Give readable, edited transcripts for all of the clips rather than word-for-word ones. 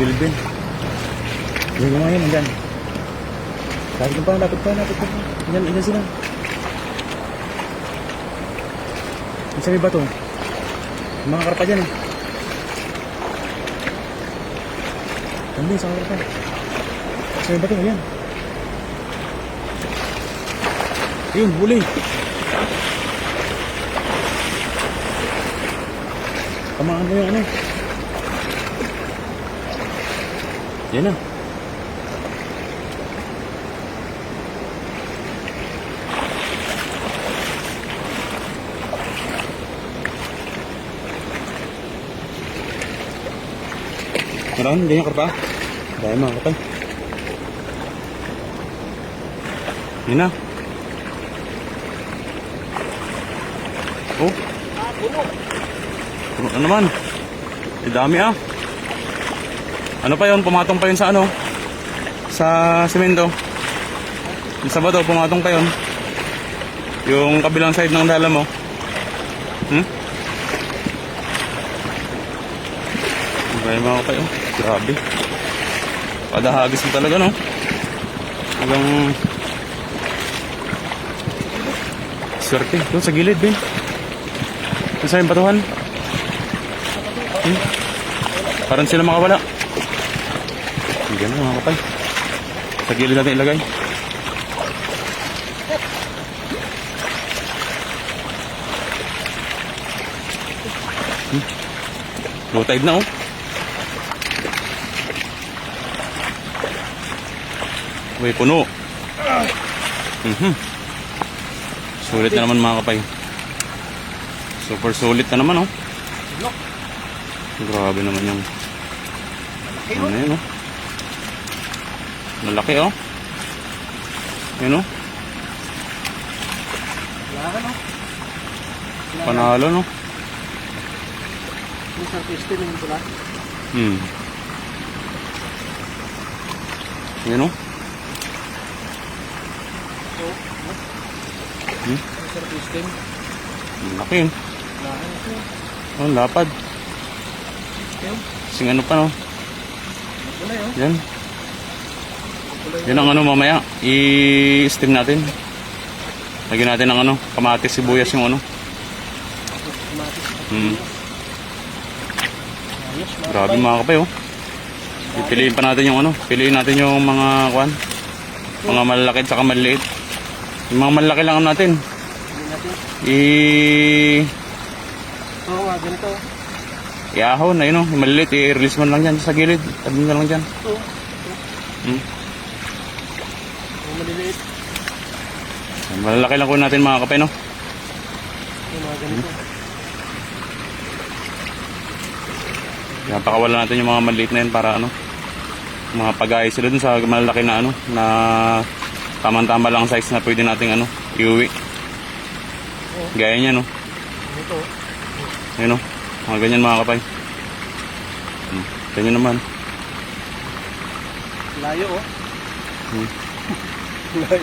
gilid din. Yung mga yan, andyan. Lapit pa. Andyan sila. Ang sabi ba ito? Yung mga karpa dyan eh. Andun sa karpa. Sabi ba ito? Ayan. Ayun, huli. Tamaan mo yung ano. Yan na. Meron, ganyan ka pa. Dahil mga kapal. Yan na. Oh. Puno na naman. Dami ah. Ano pa yun? Pumatong pa yun sa ano? Sa semento. Yung Sabado, pumatong pa yun. Yung kabilang side ng dala mo. May mga kayo. Grabe. Padahagis mo talaga, no? Hanggang swerte. Doon sa gilid, Ben. Saan yung batuhan? Parang sila makawala. Hindi na mga kapay. Sa gilid natin ilagay. Low tide na oh. Uy, puno. Sulit na naman mga kapay. Super sulit na naman oh. Grabe naman yung ano yun oh. Malaki oh. Yun oh. Panalo no. Isang piste ng pula. Yun oh. Isang piste. Malaki yun. Oh, lapad. Sing ano pa no. Yan. Yan ang ano mamaya. I-steam natin. Lagyan natin ng ano. Kamatis, sibuyas yung ano. Grabe mga kapay oh. Pipiliin pa natin yung ano. Piliin natin yung mga kwan. Mga malalaki at saka maliliit. Yung mga malalaki lang natin. Oo nga, ganito. Iahon na yun oh. Yung maliliit, i-release mo lang dyan sa gilid. Tabi mo lang dyan. Oo. Maliliit. Malalaki lang ko natin mga kapay no. Yung mga ganito. Napakawala natin yung mga maliit na yun para ano. Mga pagaya sila dun sa malalaki na ano. Na tamang-tama lang size na pwede nating ano. Iuwi. Gaya niya no. Ito. Ayun o. Mga ganyan mga kapay. Ganyan naman. Layo oh.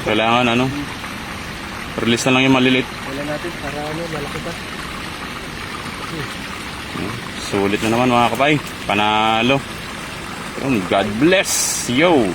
Kailangan ano. Release na lang yung maliliit. Wala natin para ano, malaki pa. Sulit na naman mga kapay. Panalo. God bless. Yo.